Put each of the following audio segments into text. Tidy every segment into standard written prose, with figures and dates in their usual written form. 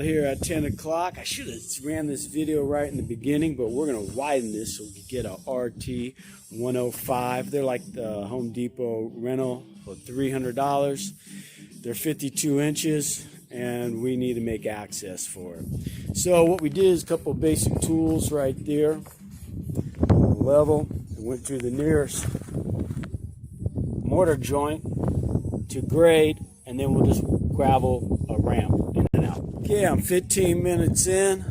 out here at 10 o'clock. I should have ran this video right in the beginning, but we're going to widen this so we can get a RT 105. They're like the Home Depot rental for $300. They're 52 inches, and we need to make access for it. So what we did is a couple of basic tools right there. Level, went through the nearest mortar joint to grade, and then we'll just gravel a ramp in and out. Okay, I'm 15 minutes in.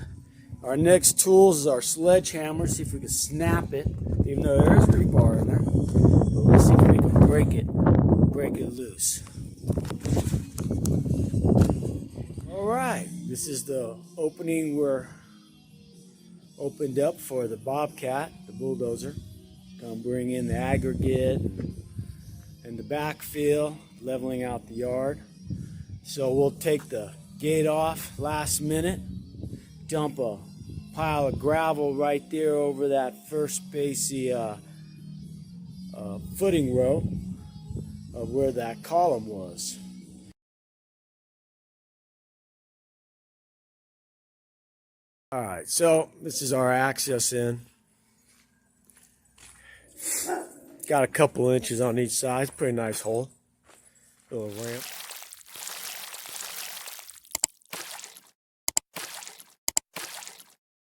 Our next tools is our sledgehammer. See if we can snap it, even though there's rebar in there. But let's see if we can break it loose. All right, this is the opening we're opened up for the Bobcat, the bulldozer. Gonna bring in the aggregate and the backfill, leveling out the yard. So we'll take the gate off last minute, dump a pile of gravel right there over that first spacey footing row of where that column was. All right, so this is our access in. Got a couple inches on each side. Pretty nice hole. Little ramp.